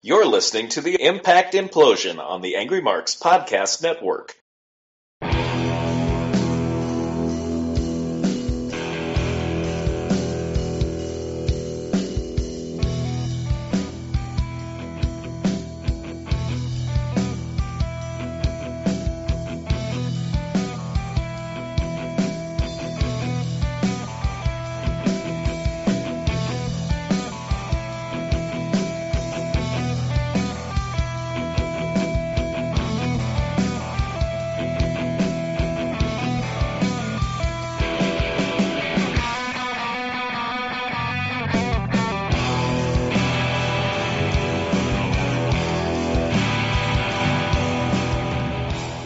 You're listening to the Impact Implosion on the Angry Marks Podcast Network.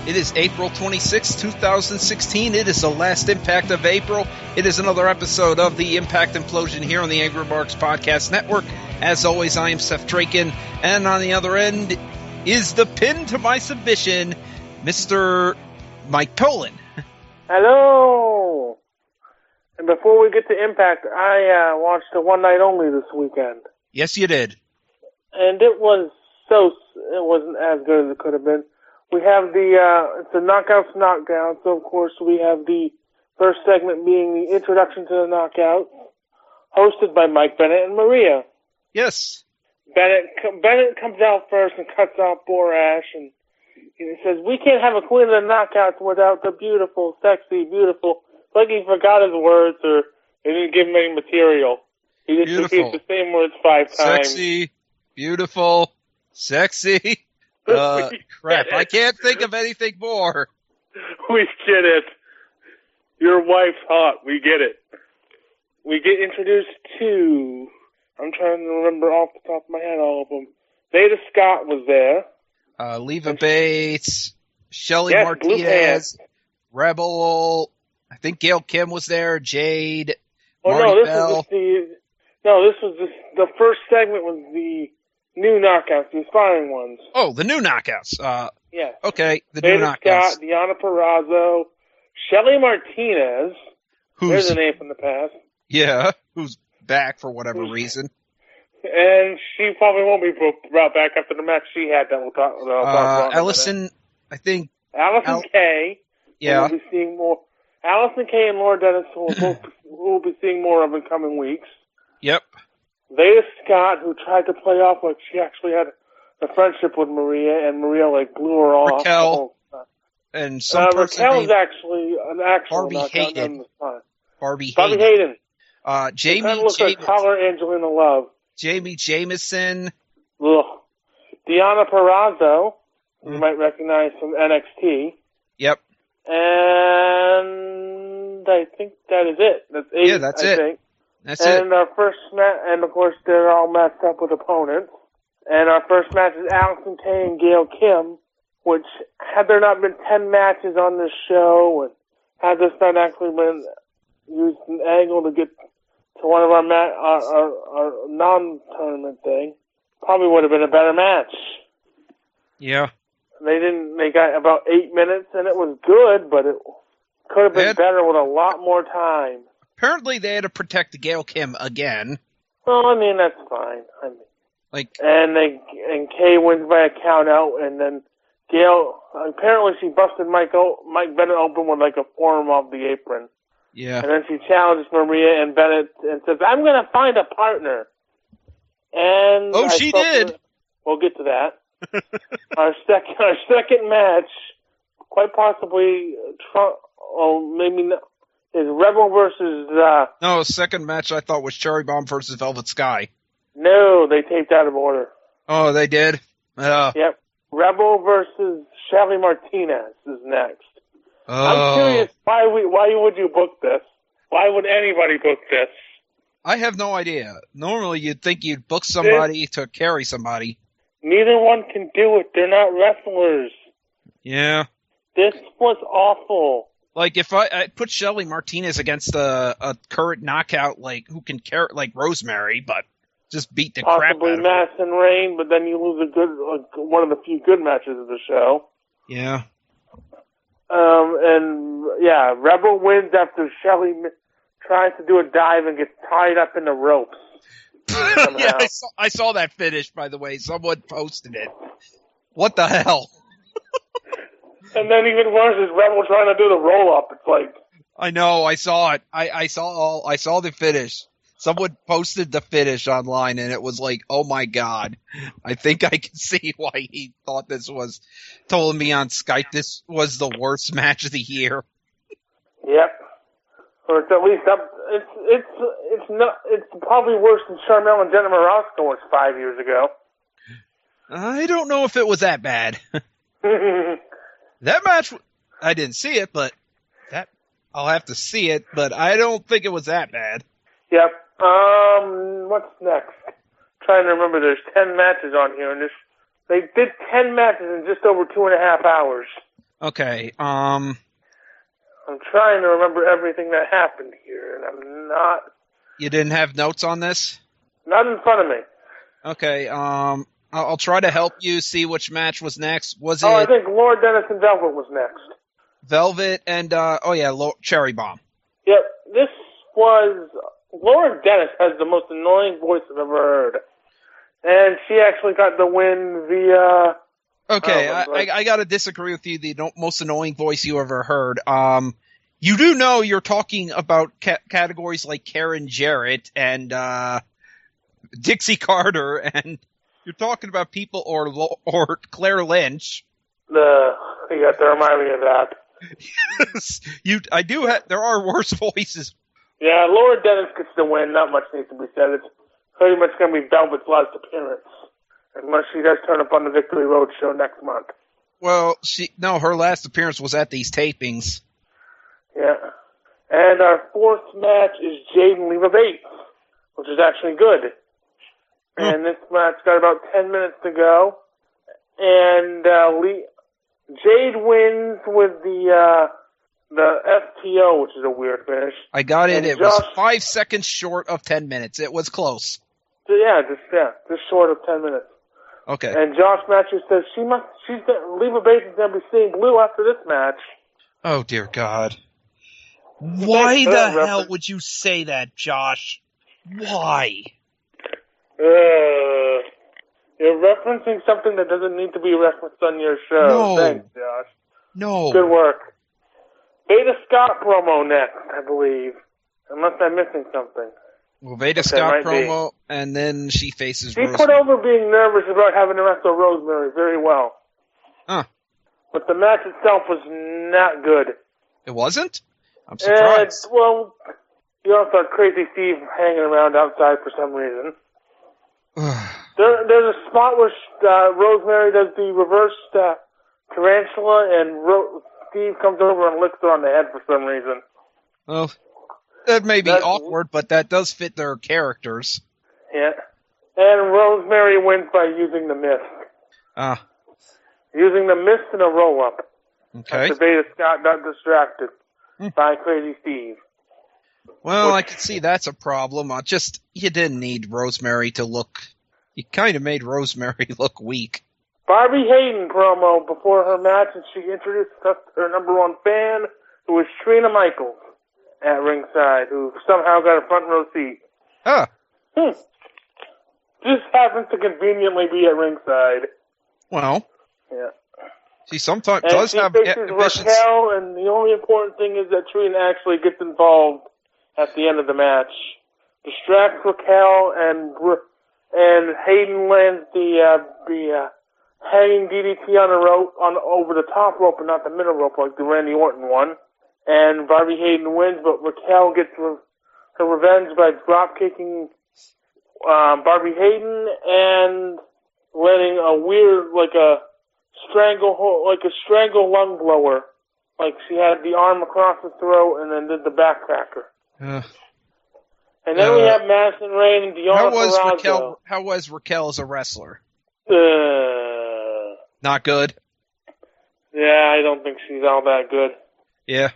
It is April 26, 2016. It is the last Impact of April. It is another episode of the Impact Implosion here on the AngryMarks Podcast Network. As always, I am Seth Draken, and on the other end is the pin to my submission, Mr. Mike Tolan. Hello! And before we get to Impact, I watched the One Night Only this weekend. Yes, you did. And it wasn't as good as it could have been. We have it's the Knockouts Knockdown, so of course we have the first segment being the introduction to the Knockouts, hosted by Mike Bennett and Maria. Yes. Bennett comes out first and cuts out Borash, and he says, "We can't have a queen of the Knockouts without the beautiful, sexy, beautiful." Like he forgot his words, or they didn't give him any material. He just repeats the same words 5 times. Sexy, beautiful, sexy. Crap, I can't think of anything more. We get it. Your wife's hot. We get it. We get introduced to, I'm trying to remember off the top of my head all of them. Veda Scott was there. Leva Bates, Shelly Martinez, Rebel, I think Gail Kim was there, Jade, Marty Bell. This was the first segment was the new Knockouts, the aspiring ones. Oh, the new Knockouts. Yeah. Okay, the Veda new Knockouts. Scott, Deonna Purrazzo, Shelly Martinez. There's a name from the past. Yeah, who's back for whatever reason. And she probably won't be brought back after the match she had that we'll talk about. Allison, I think. Allison Kay. Yeah. We'll be seeing more. Allison Kay and Laura Dennis we'll be seeing more of in coming weeks. Yep. Veda Scott, who tried to play off like she actually had a friendship with Maria, and Maria blew her off. Raquel. And some person Raquel's actually an actual Barbie Hayden. Barbie Hayden. Jamie kind of looks like color Angelina Love. Jamie Jamison. Ugh. Deonna Purrazzo, you might recognize from NXT. Yep. And I think that is it. That's 8. Yeah, that's it. Think. That's it. And our first match, and of course they're all matched up with opponents. And our first match is Allison Kay and Gail Kim, which had there not been 10 matches on this show, and had this not actually been used an angle to get to one of our non-tournament thing, probably would have been a better match. Yeah. They got about 8 minutes, and it was good, but it could have been better with a lot more time. Apparently they had to protect Gail Kim again. Well, I mean, that's fine. And Kay wins by a count out, and then Gail, apparently she busted Mike Bennett open with a forearm off the apron. Yeah. And then she challenges Maria and Bennett and says, "I'm going to find a partner." And she did. We'll get to that. Our second match, quite possibly, maybe not, is Rebel versus... No, second match I thought was Cherry Bomb versus Velvet Sky. No, they taped out of order. Oh, they did? Yep. Rebel versus Shelly Martinez is next. I'm curious, why would you book this? Why would anybody book this? I have no idea. Normally you'd think you'd book somebody to carry somebody. Neither one can do it. They're not wrestlers. Yeah. This was awful. Like, if I put Shelly Martinez against a current knockout, who can carry, Rosemary, but just beat the crap out of her. Possibly Madison Rayne, but then you lose one of the few good matches of the show. Yeah. Rebel wins after Shelly tries to do a dive and gets tied up in the ropes. Yeah, I saw that finish, by the way. Someone posted it. What the hell? And then even worse is Rebel trying to do the roll-up. It's like... I know, I saw it. I saw the finish. Someone posted the finish online, and it was like, oh my god. I think I can see why he thought told me on Skype this was the worst match of the year. Yep. Or it's at least up. It's probably worse than Charmel and Jenna Morasco was 5 years ago. I don't know if it was that bad. That match, I didn't see it, but I'll have to see it, but I don't think it was that bad. Yep. What's next? Trying to remember, there's 10 matches on here, and they did 10 matches in just over 2.5 hours. Okay, I'm trying to remember everything that happened here, and I'm not... You didn't have notes on this? Not in front of me. Okay, I'll try to help you see which match was next. I think Lord Dennis and Velvet was next. Velvet and, Cherry Bomb. Yep, this was... Laura Dennis has the most annoying voice I've ever heard. And she actually got the win via... Okay, I gotta disagree with you, the most annoying voice you ever heard. You do know you're talking about categories like Karen Jarrett and Dixie Carter, and you're talking about people or Claire Lynch. You have to remind me of that. Yes, there are worse voices. Yeah, Laura Dennis gets the win. Not much needs to be said. It's pretty much going to be Velvet's last appearance, unless she does turn up on the Victory Road show next month. Well, her last appearance was at these tapings. Yeah. And our fourth match is Jade and Leva Bates, which is actually good. And this match got about 10 minutes to go. And Jade wins with the FTO, which is a weird finish. I got it. It was 5 seconds short of 10 minutes. It was close. Just short of 10 minutes. Okay. And Josh Matthews says Leva Bates is going to be seeing blue after this match. Oh, dear God. Why the hell would you say that, Josh? Why? You're referencing something that doesn't need to be referenced on your show. No. Thanks, Josh. No. Good work. Veda Scott promo next, I believe. Unless I'm missing something. Well, Veda Scott promo, and then she faces Rosemary. She put over being nervous about having to wrestle Rosemary very well. Huh. But the match itself was not good. It wasn't? I'm surprised. You also had Crazy Steve hanging around outside for some reason. There's a spot where Rosemary does the reverse tarantula, and Steve comes over and licks her on the head for some reason. Well, that may be awkward, but that does fit their characters. Yeah. And Rosemary wins by using the mist. Using the mist in a roll-up. Okay. After Veda Scott got distracted by Crazy Steve. Well, I can see that's a problem. You didn't need Rosemary to look... You kind of made Rosemary look weak. Barbie Hayden promo before her match, and she introduced us to her number one fan, who was Trina Michaels at ringside, who somehow got a front row seat. Huh. Just happens to conveniently be at ringside. Well. Yeah. She sometimes does have ambitions. Raquel, and the only important thing is that Trina actually gets involved at the end of the match. Distracts Raquel, and Hayden lands the hanging DDT on the rope, over the top rope and not the middle rope like the Randy Orton one. And Barbie Hayden wins, but Raquel gets her revenge by drop kicking Barbie Hayden and letting a weird, like a strangle lung blower. Like she had the arm across the throat and then did the backcracker. And then we have Madison Rayne and Deonna Purrazzo. How was Raquel as a wrestler? Not good? Yeah, I don't think she's all that good. Yeah.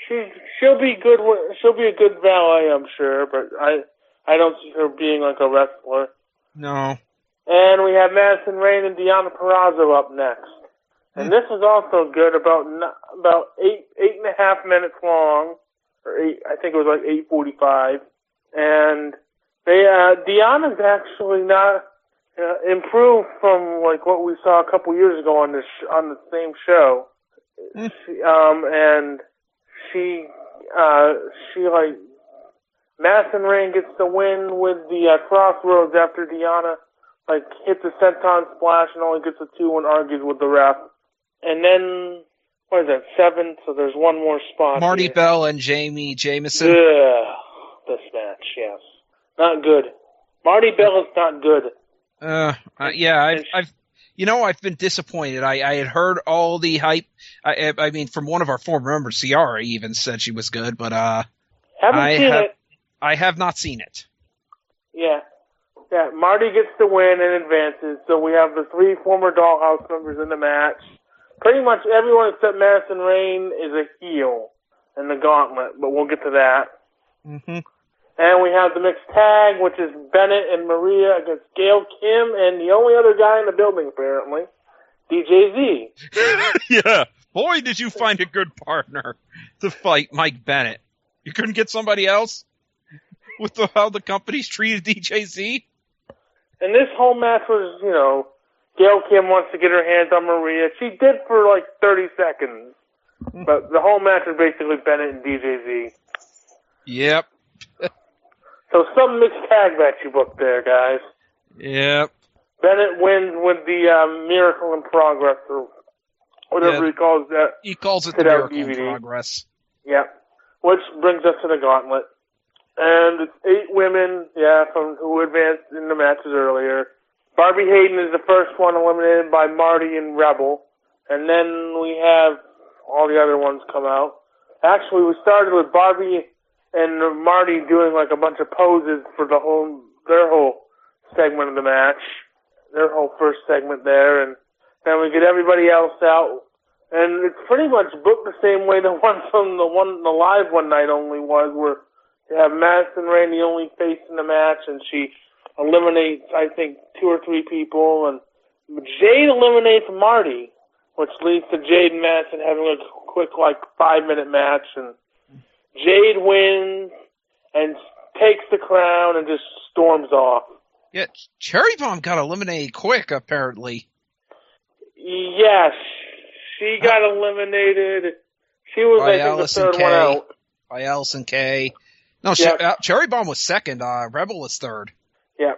She'll be good. She'll be a good valet, I'm sure, but I don't see her being like a wrestler. No. And we have Madison Rayne and Deonna Purrazzo up next. And this was also good, about 8.5 minutes long, or I think it was like 8:45. And Deanna's actually not improved from like what we saw a couple years ago on the same show. She like Madison Rain gets the win with the Crossroads after Deanna like hits a senton splash and only gets a 2 and argues with the ref. And then what is that, 7? So there's one more spot. Marty here. Bell and Jamie Jamison. Yeah, this match, yes, not good. Marty Bell is not good. I've been disappointed. I had heard all the hype. I mean, from one of our former members, Ciara even said she was good, but Haven't seen it. I have not seen it. Yeah, Marty gets the win and advances. So we have the 3 former Dollhouse members in the match. Pretty much everyone except Madison Rain is a heel in the gauntlet, but we'll get to that. Mm-hmm. And we have the mixed tag, which is Bennett and Maria against Gail Kim and the only other guy in the building, apparently, DJ Z. Yeah. Boy, did you find a good partner to fight Mike Bennett. You couldn't get somebody else with how the company's treated DJ Z? And this whole match was, Gail Kim wants to get her hands on Maria. She did for like 30 seconds. But the whole match was basically Bennett and DJ Z. Yep. So some mixed tag match you booked there, guys. Yep. Bennett wins with the Miracle in Progress, or whatever he calls that. He calls it the Miracle in Progress. Yep. Which brings us to the gauntlet. And it's 8 women, from who advanced in the matches earlier. Barbie Hayden is the first one eliminated by Marty and Rebel. And then we have all the other ones come out. Actually, we started with Barbie and Marty doing like a bunch of poses for their whole segment of the match, their whole first segment there, and then we get everybody else out, and it's pretty much booked the same way the one from the live one night only was, where you have Madison Rain the only face in the match, and she eliminates I think 2 or 3 people, and Jade eliminates Marty, which leads to Jade and Madison having a quick 5-minute match, and Jade wins and takes the crown and just storms off. Yeah, Cherry Bomb got eliminated quick, apparently. Yes, she got eliminated. She was, I think, the third one out. By Allison Kay. No, Cherry Bomb was second. Rebel was third. Yeah.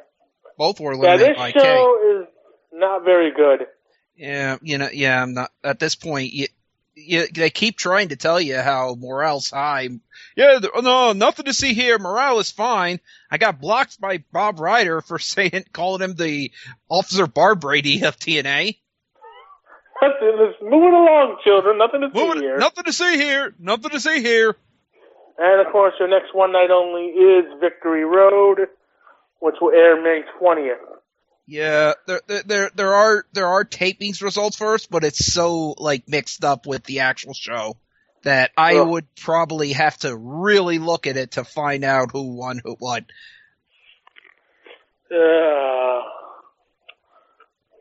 Both were eliminated by Kay. This show is not very good. Yeah, I'm not, at this point, they keep trying to tell you how morale's high. Yeah, no, nothing to see here. Morale is fine. I got blocked by Bob Ryder for calling him the Officer Bar Brady of TNA. Let's move it along, children. Nothing to see here. Nothing to see here. Nothing to see here. And of course, your next one night only is Victory Road, which will air May 20th. Yeah, there are tapings results first, but it's so mixed up with the actual show that I would probably have to really look at it to find out who won what.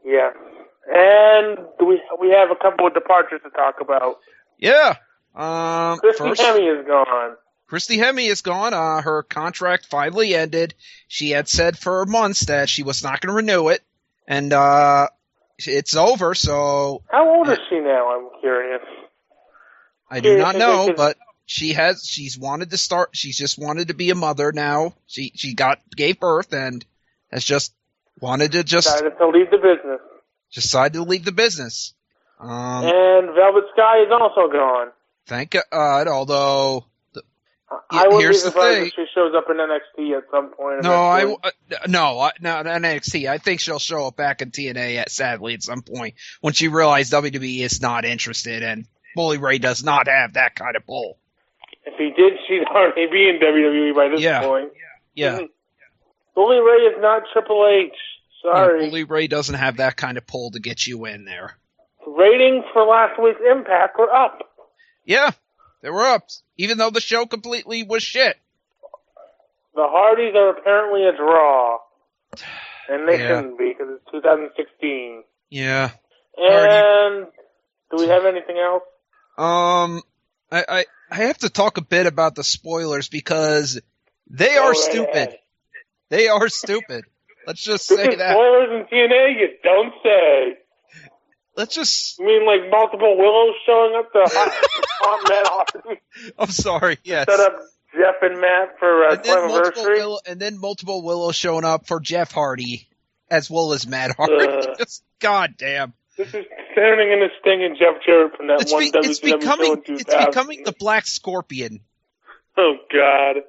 Yeah, and we have a couple of departures to talk about. Yeah, Christy Hemme is gone. Christy Hemme is gone. Her contract finally ended. She had said for months that she was not going to renew it, and it's over. So how old is she now? I'm curious. I do not know, but she's wanted to start. She's just wanted to be a mother now. She gave birth and has just wanted to decided to leave the business. Decided to leave the business. And Velvet Sky is also gone. Thank God. Although. I wouldn't be surprised if she shows up in NXT at some point. No, not NXT. I think she'll show up back in TNA sadly at some point when she realizes WWE is not interested and Bully Ray does not have that kind of pull. If he did, she'd already be in WWE by this point. Yeah. Bully Ray is not Triple H. Sorry. Yeah, Bully Ray doesn't have that kind of pull to get you in there. Ratings for last week's Impact were up. Yeah. They were up, even though the show completely was shit. The Hardys are apparently a draw. And they shouldn't be, because it's 2016. Yeah. And do we have anything else? I have to talk a bit about the spoilers, because they are stupid. They are stupid. Let's just say Stupid that. spoilers in TNA, you don't say. Let's just... You mean like multiple Willows showing up to haunt Matt Hardy? I'm sorry, yes. Set up Jeff and Matt for Slammiversary? And then multiple Willows showing up for Jeff Hardy, as well as Matt Hardy. Just goddamn. This is turning into Sting and Jeff Jarrett from that one WCW show in 2000. It's becoming the Black Scorpion. Oh, God.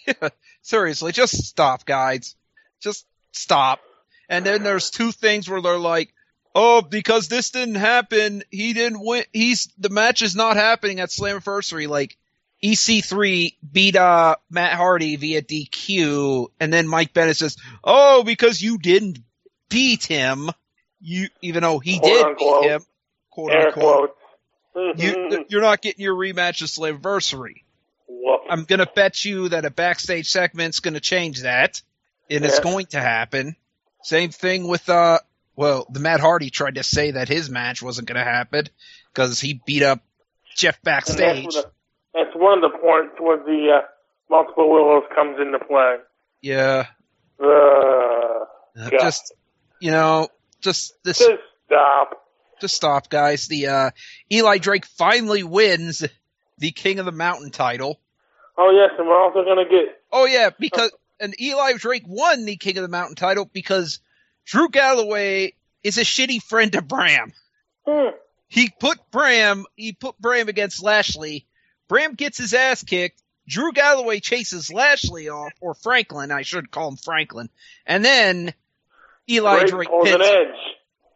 Yeah, seriously, just stop, guys. Just stop. And then there's two things where they're like, oh, because this didn't happen, he didn't win. The match is not happening at Slammiversary. Like, EC3 beat Matt Hardy via DQ, and then Mike Bennett says, oh, because you didn't beat him, even though he did beat him, quote unquote, you're not getting your rematch at Slammiversary. I'm going to bet you that a backstage segment's going to change that, and it's going to happen. Same thing with, the Matt Hardy tried to say that his match wasn't going to happen because he beat up Jeff backstage. That's one of the points where the multiple Willows comes into play. Yeah. Just stop. Just stop, guys. The Eli Drake finally wins the King of the Mountain title. Oh, yes, and we're also going to get... Oh, yeah, and Eli Drake won the King of the Mountain title because Drew Galloway is a shitty friend to Bram. He put Bram against Lashley. Bram gets his ass kicked. Drew Galloway chases Lashley off, or Franklin, I should call him Franklin. And then Drake pulls an edge.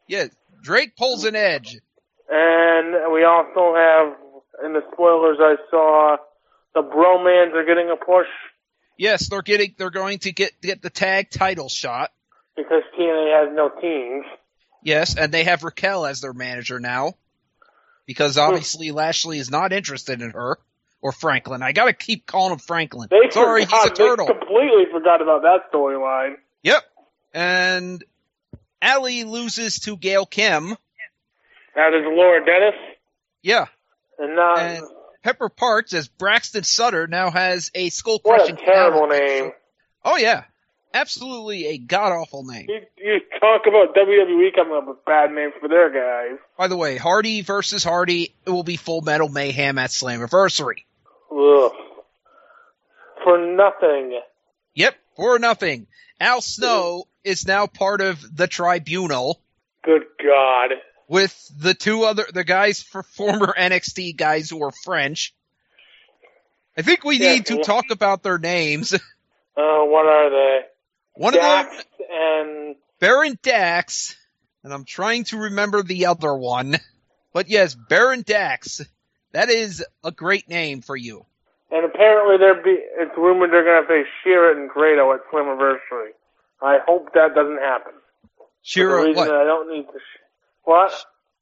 Yeah, Drake pulls an edge. And we also have, in the spoilers I saw, the Bromans are getting a push. Yes, they're going to get the tag title shot. Because TNA has no teams. Yes, and they have Raquel as their manager now. Because obviously Lashley is not interested in her. Or Franklin. I gotta keep calling him Franklin. He's a turtle. They completely forgot about that storyline. Yep. And Allie loses to Gail Kim. That is Laura Dennis. Yeah. And Pepper Parks as Braxton Sutter now has a skull-crushing... What a terrible name. Oh, yeah. Absolutely a god-awful name. You talk about WWE coming up with bad names for their guys. By the way, Hardy versus Hardy, it will be Full Metal Mayhem at Slammiversary. Ugh. For nothing. Yep, for nothing. Al Snow is now part of the Tribunal. Good God. With the guys, former NXT guys who are French. I think we need to talk about their names. What are they? One Dax of them, and Baron Dax, and I'm trying to remember the other one. But yes, Baron Dax. That is a great name for you. And apparently it's rumored they're going to face Shearer and Grado at Slammiversary. I hope that doesn't happen. Shearer, what? I don't need to... What?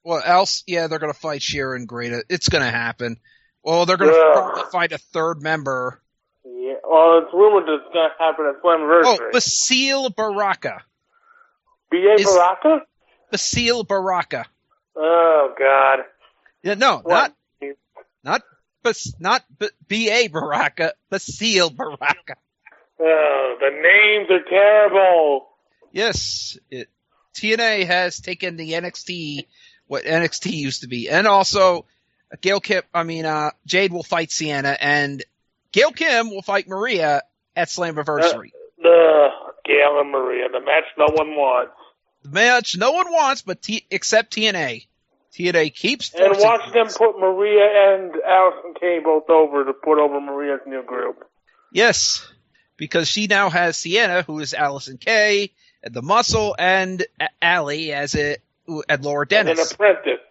Well, else, yeah, they're going to fight Shearer and Grado. It's going to happen. Well, they're going to probably fight a third member. Yeah, well, it's rumored that it's going to happen at Slammiversary. Oh, Basile Baraka. B.A. Baraka? Basile Baraka. Oh, God. Yeah, no, not B.A. Baraka, Basile Baraka. Oh, the names are terrible. Yes, TNA has taken the NXT, what NXT used to be, and also Jade will fight Sienna, and Gail Kim will fight Maria at Slammiversary. Gail and Maria, the match no one wants. The match no one wants, but except TNA. TNA keeps forcing and watch them put Maria and Allison Kay both over to put over Maria's new group. Yes, because she now has Sienna, who is Allison Kay, and the Muscle, and Allie and Laura Dennis. And an apprentice,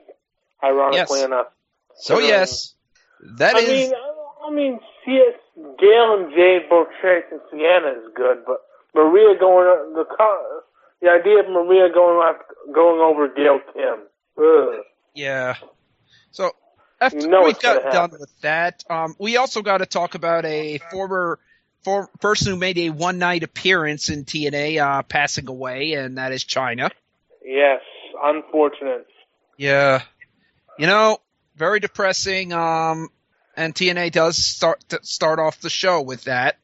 ironically enough. So yes, I mean, Gail and Jade both chasing Sienna is good, but Maria the idea of Maria going over Gail Kim. Ugh. Yeah. So after we got done with that, we also got to talk about a former person who made a one-night appearance in TNA passing away, and that is Chyna. Yes, unfortunate. Yeah. Very depressing. And TNA does start off the show with that.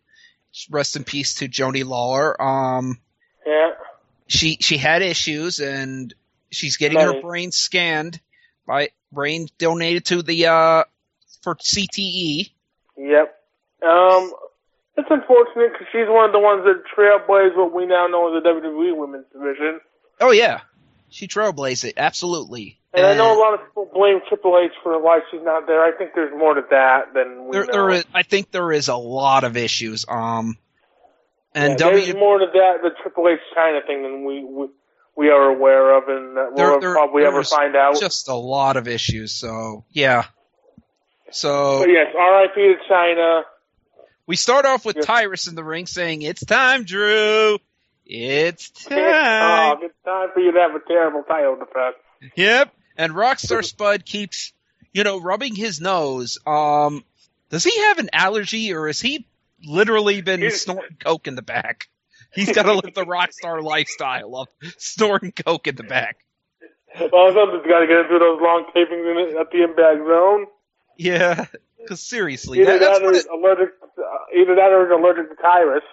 rest in peace to Joni Lawler. Yeah. She had issues, and she's getting her brain scanned brain donated to the for CTE. Yep. It's unfortunate because she's one of the ones that trailblazed what we now know as the WWE Women's Division. Oh yeah, she trailblazed it, absolutely. And I know a lot of people blame Triple H for why she's not there. I think there's more to that than we know. I think there is a lot of issues. And there's more to that, the Triple H China thing, than we are aware of, and that we'll probably ever find out. Just a lot of issues. So yeah. But yes, R.I.P. to China. We start off with Tyrus in the ring saying, "It's time, Drew. It's time. It's time for you to have a terrible title defense." Yep. And Rockstar Spud keeps, rubbing his nose. Does he have an allergy, or has he literally been snorting coke in the back? He's got to live the Rockstar lifestyle of snorting coke in the back. Well, something's got to get into those long tapings at the Impact Zone. Yeah, because seriously, either that or he's allergic to Tyrus.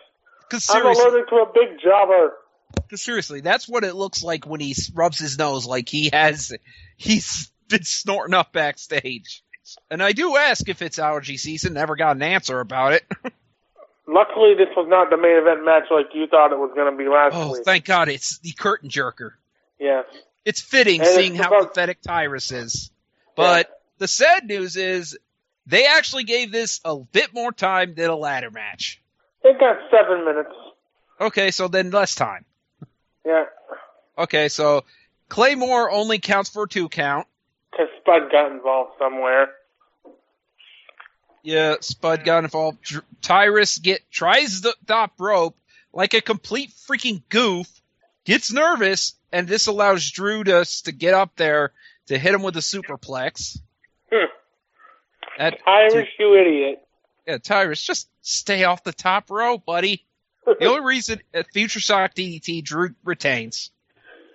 I'm allergic to a big jobber. Because seriously, that's what it looks like when he rubs his nose, like he's been snorting up backstage. And I do ask if it's allergy season. Never got an answer about it. Luckily, this was not the main event match like you thought it was going to be last week. Oh, thank God, it's the curtain jerker. Yes. It's fitting, seeing how pathetic Tyrus is. But the sad news is they actually gave this a bit more time than a ladder match. It got 7 minutes. Okay, so then less time. Yeah. Okay, so Claymore only counts for a 2 count. Because Spud got involved somewhere. Yeah, Spud got involved. Tyrus tries the top rope like a complete freaking goof, gets nervous, and this allows Drew to get up there to hit him with a superplex. Tyrus, you idiot. Yeah, Tyrus, just stay off the top rope, buddy. The only reason at Future Shock DDT, Drew retains.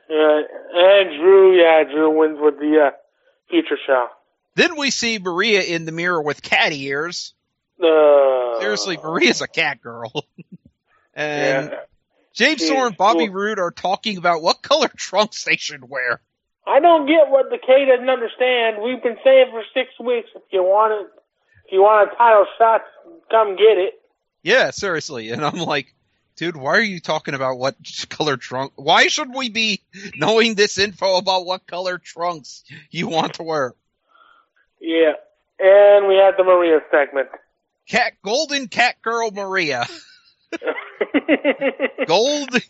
And Drew wins with the Future Shock. Then we see Maria in the mirror with cat ears. Seriously, Maria's a cat girl. And James Storm and Bobby Roode are talking about what color trunks they should wear. I don't get what the K doesn't understand. We've been saying for 6 weeks, if you want a title shot, come get it. Yeah, seriously. And I'm like, dude, why are you talking about what color trunk? Why should we be knowing this info about what color trunks you want to wear? Yeah. And we had the Maria segment. Golden Cat Girl Maria. Golden.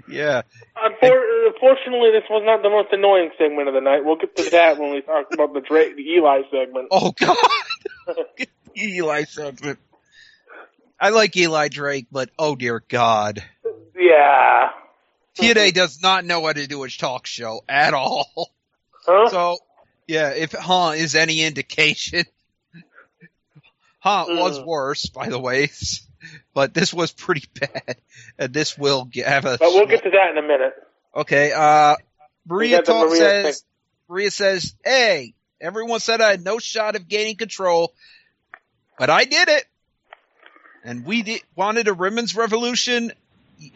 Yeah. Unfortunately, this was not the most annoying segment of the night. We'll get to that when we talk about the Eli segment. Oh, God. Eli segment. I like Eli Drake, but oh, dear God. Yeah. TNA does not know how to do a talk show at all. Huh? So, yeah, if is any indication. Was worse, by the way. But this was pretty bad, and this will have a... But we'll get to that in a minute. Okay, Maria says, hey, everyone said I had no shot of gaining control, but I did it. And we wanted a women's revolution.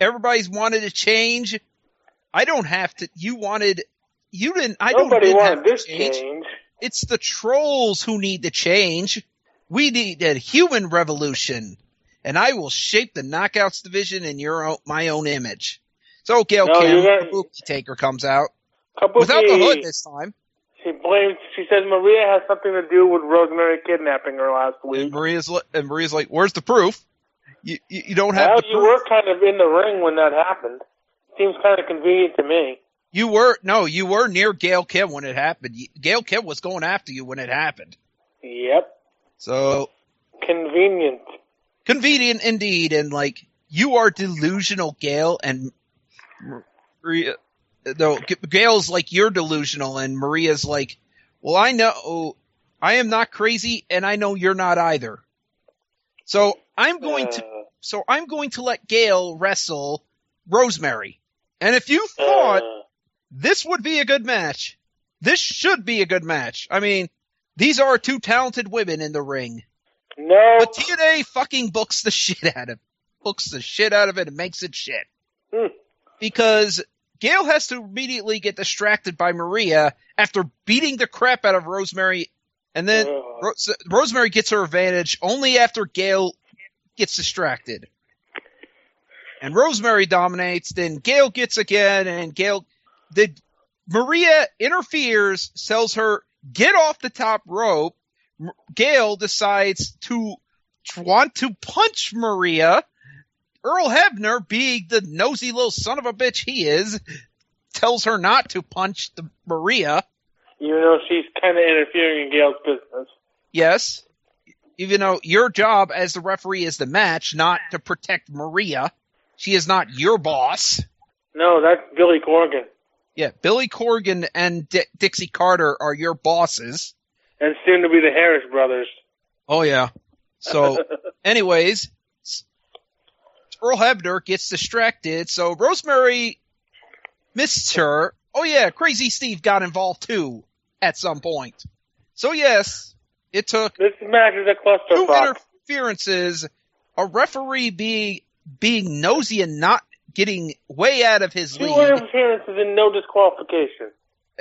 Everybody's wanted a change. I don't have to... Nobody wanted this change. It's the trolls who need to change. We need a human revolution. And I will shape the Knockouts division in my own image. So Gail Kim, Kabuki Taker comes out. Without the hood this time. She says Maria has something to do with Rosemary kidnapping her last week. And Maria's like, where's the proof? You don't have the proof. You were kind of in the ring when that happened. Seems kind of convenient to me. You were near Gail Kim when it happened. Gail Kim was going after you when it happened. Yep. So. Convenient. Convenient indeed, and you are delusional, Gail, and Maria. No, Gail's like, you're delusional, and Maria's like, well, I know I am not crazy, and I know you're not either. So I'm going to let Gail wrestle Rosemary. And if you thought this would be a good match, this should be a good match. I mean, these are two talented women in the ring. No. But TNA fucking books the shit out of hooks the shit out of it and makes it shit. Hmm. Because Gail has to immediately get distracted by Maria after beating the crap out of Rosemary, and then Rosemary gets her advantage only after Gail gets distracted. And Rosemary dominates, then Gail gets again, and Maria interferes, tells her, get off the top rope. Gail decides to want to punch Maria. Earl Hebner, being the nosy little son of a bitch he is, tells her not to punch Maria. Even though she's kind of interfering in Gail's business. Yes. Even though your job as the referee is the match, not to protect Maria. She is not your boss. No, that's Billy Corgan. Yeah, Billy Corgan and Dixie Carter are your bosses. And soon to be the Harris brothers. Oh, yeah. So, anyways, Earl Hebner gets distracted, so Rosemary missed her. Oh, yeah, Crazy Steve got involved, too, at some point. So, yes, it took this match is a two clusterfuck. interferences, a referee being nosy and not getting way out of his Two league. interferences and no disqualification.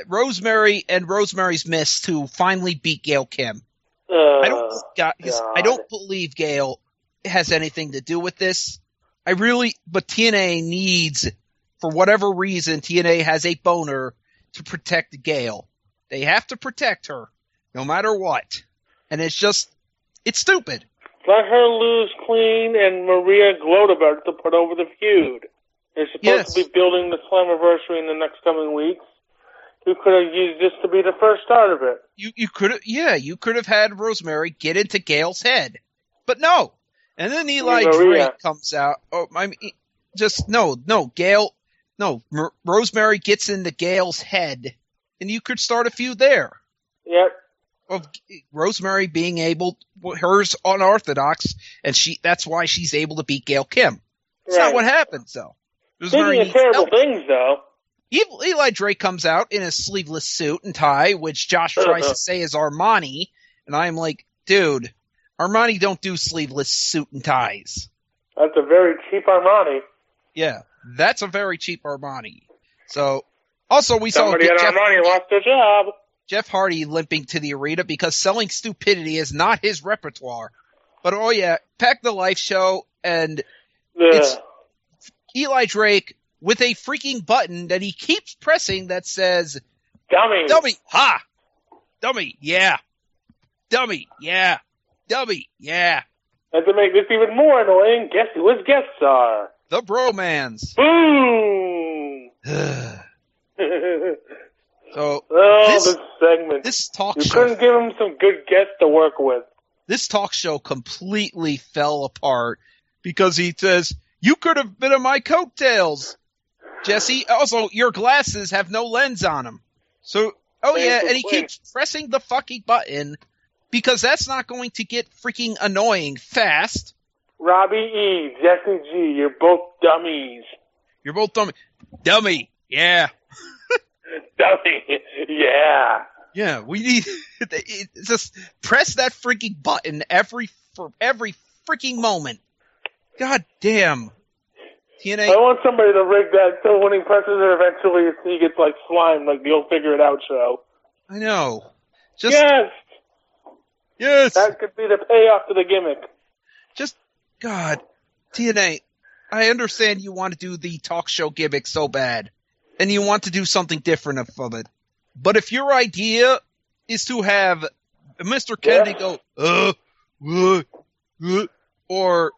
Rosemary and Rosemary's miss to finally beat Gail Kim. I don't believe Gail has anything to do with this. But TNA needs, for whatever reason, TNA has a boner to protect Gail. They have to protect her, no matter what. And it's stupid. Let her lose clean and Maria gloat about it to put over the feud. They're supposed to be building the Slammiversary in the next coming weeks. You could have used this to be the first start of it. You could have had Rosemary get into Gail's head. But no. And then Eli Drake comes out. Oh, I mean, Rosemary gets into Gail's head, and you could start a feud there. Yep. Of Rosemary being hers unorthodox, and that's why she's able to beat Gail Kim. That's not what happens, though. Speaking of terrible things, though. Eli Drake comes out in a sleeveless suit and tie, which Josh tries to say is Armani, and I'm like, dude, Armani don't do sleeveless suit and ties. That's a very cheap Armani. Yeah, that's a very cheap Armani. So, also we Somebody saw at Armani lost their job. Jeff Hardy limping to the arena because selling stupidity is not his repertoire. But oh yeah, Pack the Life show, and it's Eli Drake with a freaking button that he keeps pressing that says, Dummy. Dummy, ha! Dummy, yeah. Dummy, yeah. Dummy, yeah. And to make this even more annoying, guess who his guests are? The Bromans. Boom! So, this segment. This talk you show. couldn't give him some good guests to work with. This talk show completely fell apart because he says, you could have been on my coattails, Jesse. Also, your glasses have no lens on them. So, and he keeps pressing the fucking button because that's not going to get freaking annoying fast. Robbie E., Jesse G., you're both dummies. You're both dummy. Dummy, yeah. Dummy, yeah. Yeah, we need just press that freaking button for every freaking moment. God damn. TNA. I want somebody to rig that so when he presses it eventually he gets like slime, like the old Figure It Out show. I know. Yes! That could be the payoff to the gimmick. God, TNA, I understand you want to do the talk show gimmick so bad, and you want to do something different from it. But if your idea is to have Mr. Kennedy go, or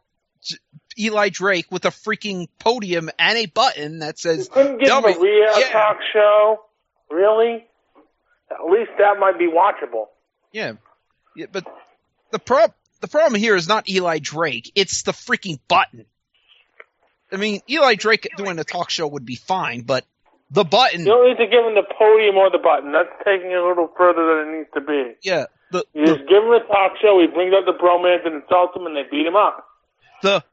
Eli Drake with a freaking podium and a button that says, you couldn't give Maria a talk show? Really? At least that might be watchable. Yeah, but the problem here is not Eli Drake, it's the freaking button. I mean, Eli Drake doing a talk show would be fine, but the button... You don't need to give him the podium or the button. That's taking it a little further than it needs to be. Yeah. You just give him a talk show, he brings up the bromance and insults him, and they beat him up. The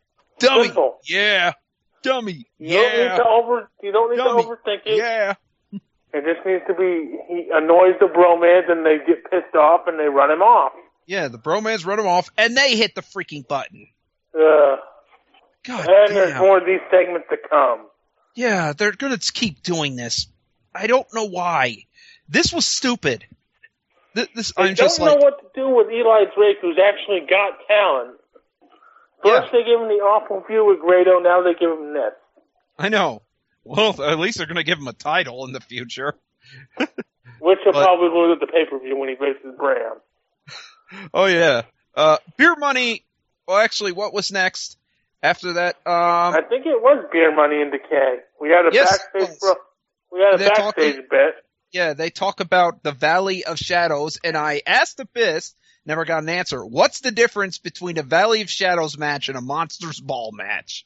dummy. Simple. Yeah. Dummy. You don't need to overthink it. Yeah. It just needs to be, he annoys the bromance and they get pissed off and they run him off. Yeah, the bromance run him off and they hit the freaking button. God And there's damn. more of these segments to come. Yeah, they're going to keep doing this. I don't know why. This was stupid. They don't know what to do with Eli Drake, who's actually got talent. First they give him the awful feud with Grado, now they give him this. I know. Well, at least they're going to give him a title in the future. Which he'll probably lose at the pay-per-view when he faces Bram. Oh, yeah. Beer Money. Well, actually, what was next after that? I think it was Beer Money in Decay. We had a backstage bit. Yeah, they talk about the Valley of Shadows, and I asked Abyss, never got an answer. What's the difference between a Valley of Shadows match and a Monsters Ball match?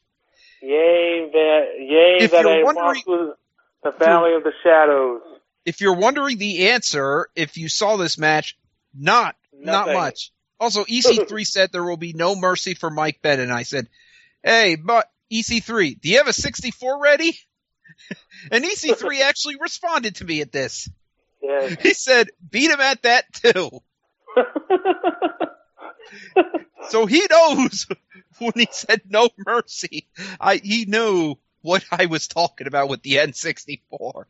That I walked through the Valley of the Shadows. If you're wondering the answer, if you saw this match, not much. Also, EC3 said there will be no mercy for Mike Bennett. And I said, hey, but EC3, do you have a 64 ready? And EC3 actually responded to me at this. Yeah. He said, beat him at that too. So he knows when he said no mercy, he knew what I was talking about with the N64.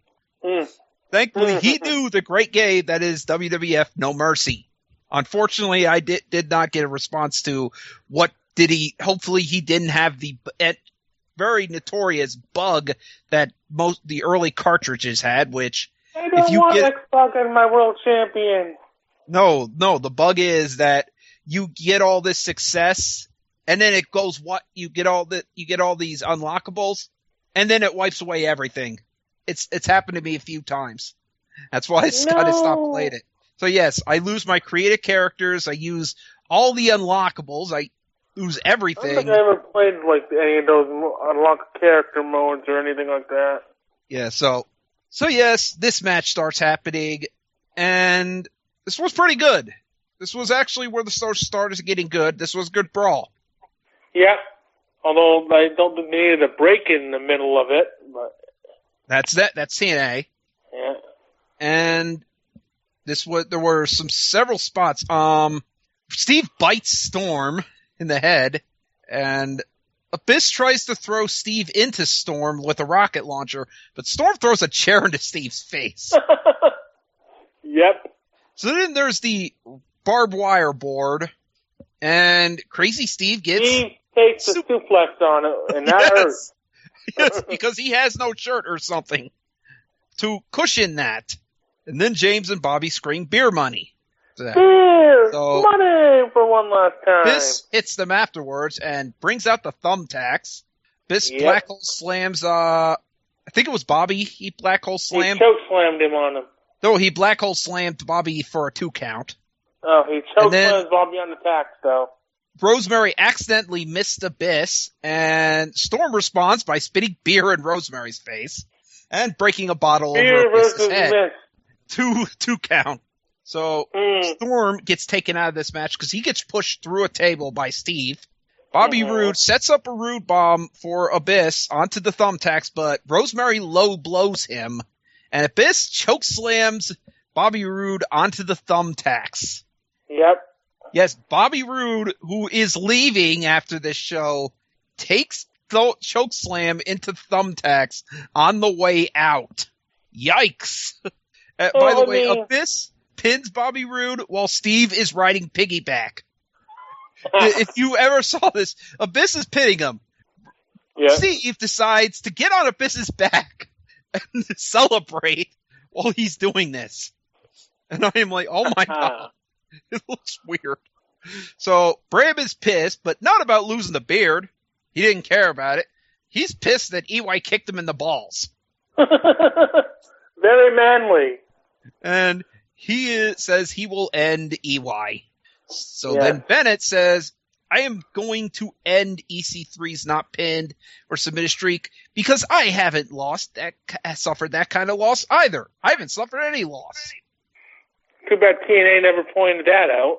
Thankfully, he knew the great game that is WWF No Mercy. Unfortunately, I did not get a response to what did he. Hopefully, he didn't have the very notorious bug that the early cartridges had. Which I don't want X-Bug as my world champion. No, the bug is that you get all this success, and then it goes you get all these unlockables, and then it wipes away everything. It's happened to me a few times. That's why I kind of stopped playing it. So yes, I lose my creative characters. I use all the unlockables. I lose everything. I don't think I ever played like any of those unlock character modes or anything like that. Yeah. So yes, this match starts happening, and this was pretty good. This was actually where the start started getting good. This was a good brawl. Yeah. Although I don't think they needed a break in the middle of it, but. That's TNA. Yeah. And there were several spots. Steve bites Storm in the head, and Abyss tries to throw Steve into Storm with a rocket launcher, but Storm throws a chair into Steve's face. Yep. So then there's the barbed wire board, and Crazy Steve takes the suplex on it, and that hurts. Yes, because he has no shirt or something to cushion that. And then James and Bobby scream beer money. Beer money for one last time. Biss hits them afterwards and brings out the thumbtacks. Biss black hole slams, I think it was Bobby he black hole slammed. He choke slammed him on him. No, he black hole slammed Bobby for a 2 count. Oh, he choke slammed Bobby on the tacks though. Rosemary accidentally missed Abyss, and Storm responds by spitting beer in Rosemary's face and breaking a bottle over Abyss's head. 2 count. So Storm gets taken out of this match because he gets pushed through a table by Steve. Bobby Roode sets up a Roode bomb for Abyss onto the thumbtacks, but Rosemary low blows him, and Abyss choke slams Bobby Roode onto the thumbtacks. Yep. Yes, Bobby Roode, who is leaving after this show, takes the choke slam into thumbtacks on the way out. Yikes. By the way, Abyss pins Bobby Roode while Steve is riding piggyback. If you ever saw this, Abyss is pinning him. Yeah. Steve decides to get on Abyss's back and celebrate while he's doing this. And I am like, oh my God. It looks weird. So Bram is pissed, but not about losing the beard. He didn't care about it. He's pissed that EY kicked him in the balls. Very manly. And he says he will end EY. So then Bennett says, I am going to end EC3's not pinned or submitted streak because I haven't suffered that kind of loss either. I haven't suffered any loss. Too bad TNA never pointed that out.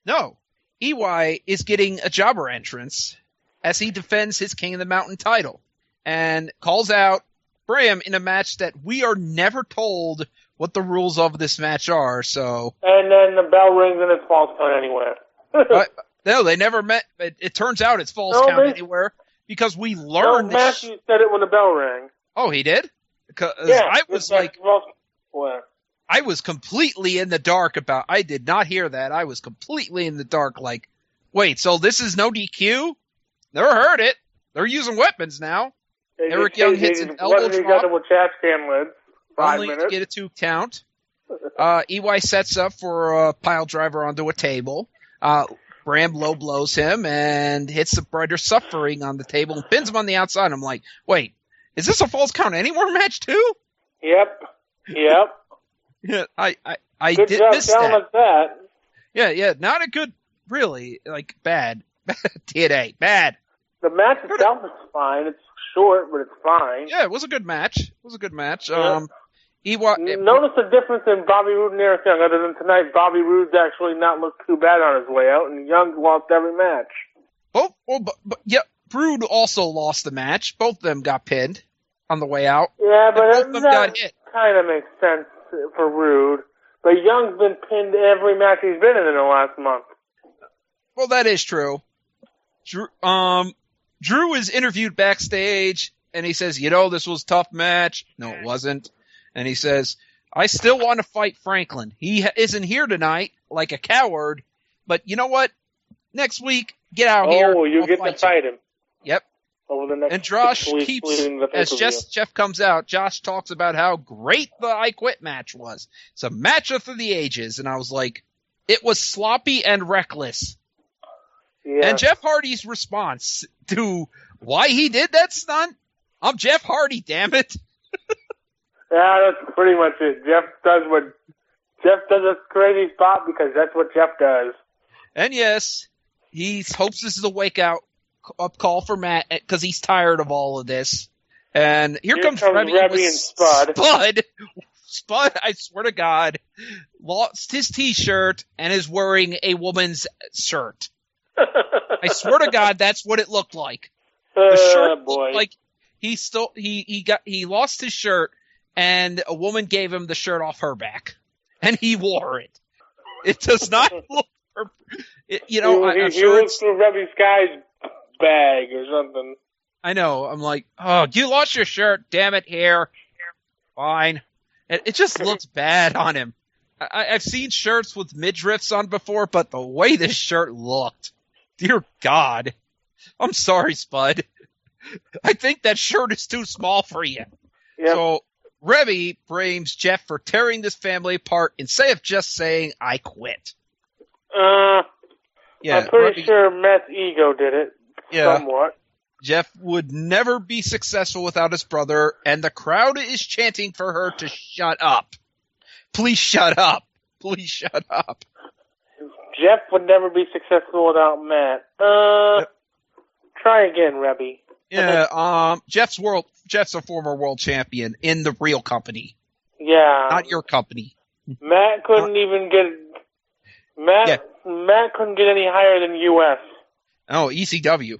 No. EY is getting a jobber entrance as he defends his King of the Mountain title and calls out Bram in a match that we are never told what the rules of this match are, so... And then the bell rings and it's false count anywhere. No, they never met. It turns out it's false count anywhere because we learned. No, Matthew said it when the bell rang. Oh, he did? Yeah, I was like, I was completely in the dark about. I did not hear that. I was completely in the dark. Like, wait, so this is no DQ? Never heard it. They're using weapons now. Eric Young hits an elbow drop. With trash can lids. 5 Only minutes. to get a 2 count. EY sets up for a pile driver onto a table. Bram low blows him and hits the Brother Suffering on the table and pins him on the outside. I'm like, wait, is this a Falls Count Anywhere match too? Yep. Yeah, I good did job miss telling us that. Yeah, not a good, really, like, bad. TNA, bad. The match itself is fine. It's short, but it's fine. Yeah, it was a good match. Yeah. EY, Notice the difference in Bobby Roode and Eric Young. Other than tonight, Bobby Roode's actually not looked too bad on his way out, and Young's lost every match. Roode also lost the match. Both of them got pinned on the way out. Yeah, but both of them got hit. Kind of makes sense for Roode. But Young's been pinned every match he's been in the last month. Well, that is true. Drew is interviewed backstage, and he says, this was a tough match. No, it wasn't. And he says, I still want to fight Franklin. He isn't here tonight like a coward, but you know what? Next week, get out here. Oh, you get to fight him. Yep. Over the next and Josh keeps, as Jeff comes out, Josh talks about how great the I Quit match was. It's a match for the ages. And I was like, it was sloppy and reckless. Yeah. And Jeff Hardy's response to why he did that stunt, I'm Jeff Hardy, damn it. Yeah, that's pretty much it. Jeff does a crazy spot because that's what Jeff does. And yes, he hopes this is a wake-up call for Matt because he's tired of all of this. And here comes Reby and Spud. Spud, I swear to God, lost his T-shirt and is wearing a woman's shirt. I swear to God, that's what it looked like. The shirt looked like he lost his shirt. And a woman gave him the shirt off her back, and he wore it. It does not look. I'm sure looks through Reby Sky's bag or something. I know. I'm like, oh, you lost your shirt. Damn it, here. Fine. It just looks bad on him. I've seen shirts with midriffs on before, but the way this shirt looked, dear God, I'm sorry, Spud. I think that shirt is too small for you. Yep. So. Reby blames Jeff for tearing this family apart instead of just saying, I quit. I'm pretty sure Matt's ego did it. Yeah. Somewhat. Jeff would never be successful without his brother, and the crowd is chanting for her to shut up. Please shut up. Please shut up. Jeff would never be successful without Matt. Try again, Reby. Yeah, Jeff's a former world champion in the real company. Yeah. Not your company. Matt couldn't even get Matt couldn't get any higher than US. Oh, ECW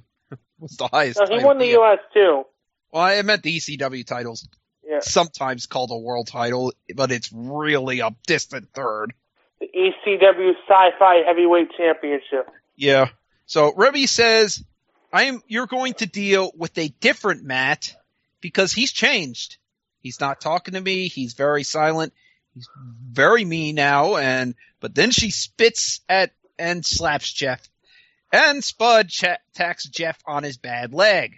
was the highest. No, he won the US too. Well, I meant the ECW titles. Yeah. Sometimes called a world title, but it's really a distant third. The ECW Sci-Fi Heavyweight Championship. Yeah. So Reby says, you're going to deal with a different Matt because he's changed. He's not talking to me. He's very silent. He's very mean now. But then she spits at and slaps Jeff. And Spud attacks Jeff on his bad leg.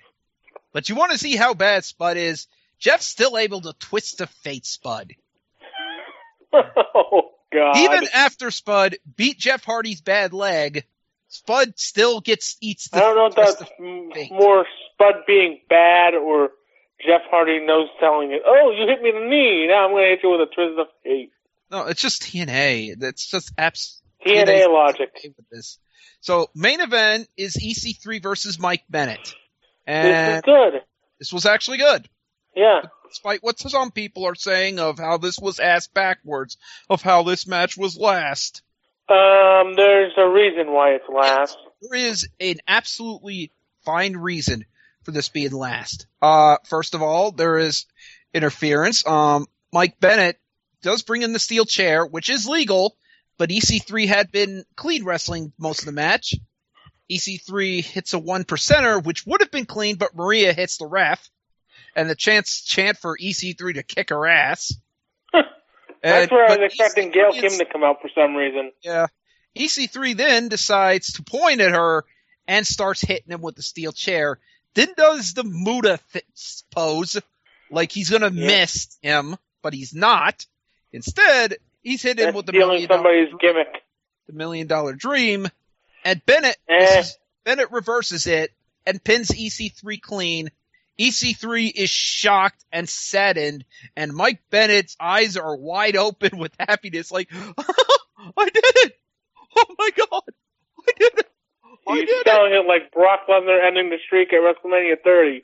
But you want to see how bad Spud is? Jeff's still able to twist the fate Spud. Oh, God. Even after Spud beat Jeff Hardy's bad leg, Spud still eats the. I don't know if that's more Spud being bad or Jeff Hardy nose telling it. Oh, you hit me in the knee. Now I'm going to hit you with a twist of fate. No, it's just TNA. That's just TNA logic. With this. So main event is EC3 versus Mike Bennett. And this is good. This was actually good. Yeah. Despite what some people are saying of how this was ass backwards, of how this match was last. There's a reason why it's last. There is an absolutely fine reason for this being last. First of all, there is interference. Mike Bennett does bring in the steel chair, which is legal, but EC3 had been clean wrestling most of the match. EC3 hits a 1%er, which would have been clean, but Maria hits the ref. And the chant for EC3 to kick her ass. That's where I was expecting Gail Kim to come out for some reason. Yeah. EC3 then decides to point at her and starts hitting him with the steel chair. Then does the Muda pose, like he's going to miss him, but he's not. Instead, he's hitting him with the $1 million somebody's gimmick. The $1 million dream. And Bennett reverses it and pins EC3 clean. EC3 is shocked and saddened, and Mike Bennett's eyes are wide open with happiness, like, I did it! Oh my god! I did it! He's selling it like Brock Lesnar ending the streak at WrestleMania 30.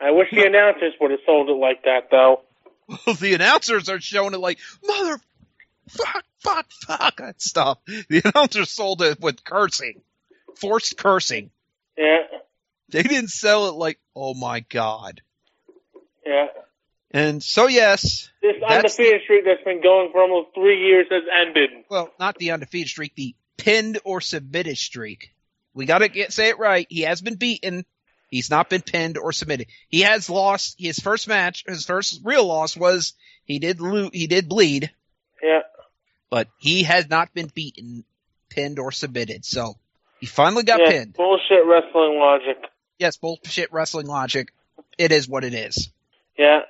I wish the announcers would have sold it like that, though. Well, the announcers are showing it like, mother, fuck, that stuff. The announcers sold it with cursing. Forced cursing. Yeah. They didn't sell it like, oh my god. Yeah. And so, yes. This undefeated streak that's been going for almost 3 years has ended. Well, not the undefeated streak, the pinned or submitted streak. We gotta say it right. He has been beaten. He's not been pinned or submitted. He has lost his first match. His first real loss was he did bleed. Yeah. But he has not been beaten, pinned, or submitted. So he finally got pinned. Bullshit wrestling logic. Yes, bullshit wrestling logic. It is what it is. Yeah.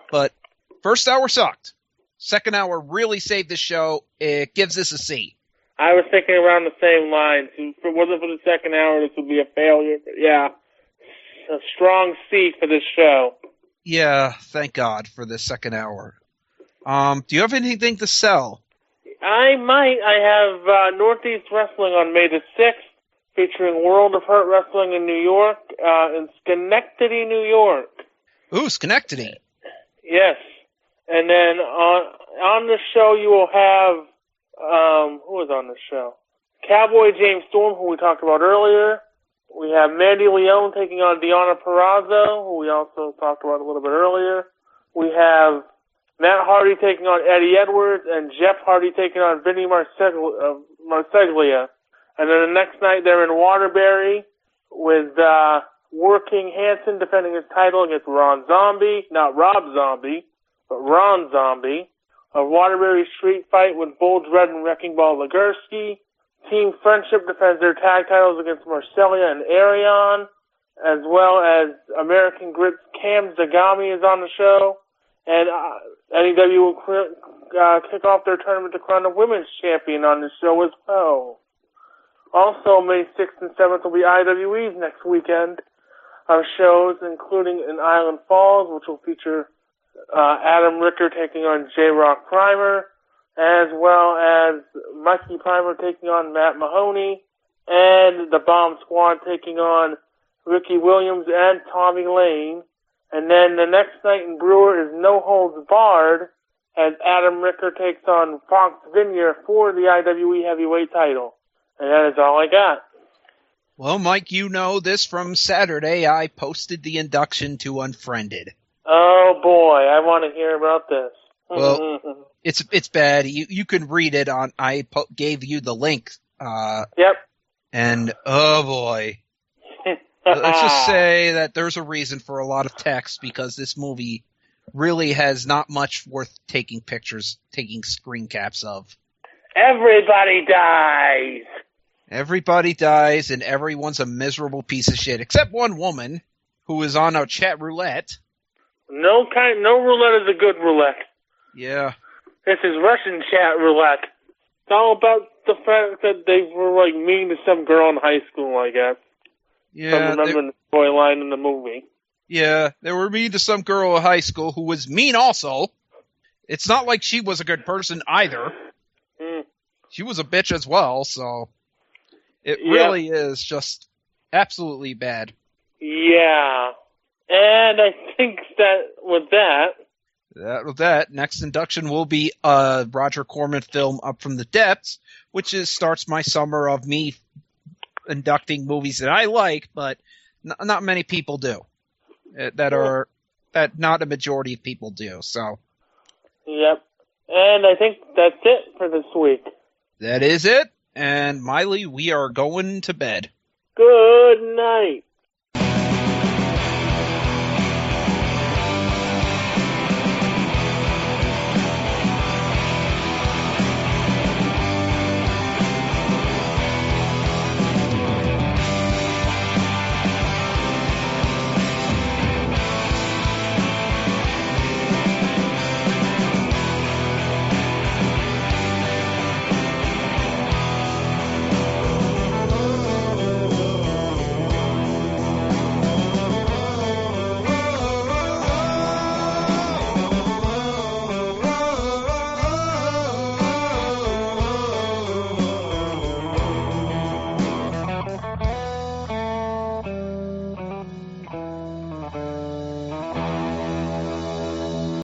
But first hour sucked. Second hour really saved the show. It gives us a C. I was thinking around the same lines. If it wasn't for the second hour, this would be a failure. But yeah, a strong C for this show. Yeah, thank God for the second hour. Do you have anything to sell? I might. I have Northeast Wrestling on May the 6th. Featuring World of Hurt Wrestling in New York, in Schenectady, New York. Ooh, Schenectady. Yes. And then on the show you will have, who is on the show? Cowboy James Storm, who we talked about earlier. We have Mandy Leone taking on Deonna Purrazzo, who we also talked about a little bit earlier. We have Matt Hardy taking on Eddie Edwards, and Jeff Hardy taking on Vinny Marseglia. And then the next night they're in Waterbury with Working Hanson defending his title against Ron Zombie. Not Rob Zombie, but Ron Zombie. A Waterbury street fight with Bulge Red and Wrecking Ball Legursky. Team Friendship defends their tag titles against Marcellia and Arion. As well as American Grit's Cam Zagami is on the show. And NEW will kick off their tournament to crown the women's champion on the show as well. Also, May 6th and 7th will be IWE's next weekend of shows, including in Island Falls, which will feature Adam Ricker taking on J-Rock Primer, as well as Mikey Primer taking on Matt Mahoney, and the Bomb Squad taking on Ricky Williams and Tommy Lane. And then the next night in Brewer is No Holds Barred, as Adam Ricker takes on Fox Vineyard for the IWE Heavyweight title. And that is all I got. Well, Mike, you know this from Saturday. I posted the induction to Unfriended. Oh, boy. I want to hear about this. Well, it's bad. You can read it on. I gave you the link. Yep. And, oh, boy. Let's just say that there's a reason for a lot of text, because this movie really has not much worth taking screen caps of. Everybody dies. Everybody dies, and everyone's a miserable piece of shit, except one woman who is on our chat roulette. No roulette is a good roulette. Yeah. This is Russian chat roulette. It's all about the fact that they were like mean to some girl in high school, I guess. Yeah. I'm remembering the storyline in the movie. Yeah, they were mean to some girl in high school who was mean also. It's not like she was a good person either. She was a bitch as well, so it really is just absolutely bad. Yeah. And I think that with that, next induction will be a Roger Corman film, Up from the Depths, which starts my summer of me inducting movies that I like, but not many people do. That not a majority of people do. So. Yep. And I think that's it for this week. That is it. And Miley, we are going to bed. Good night.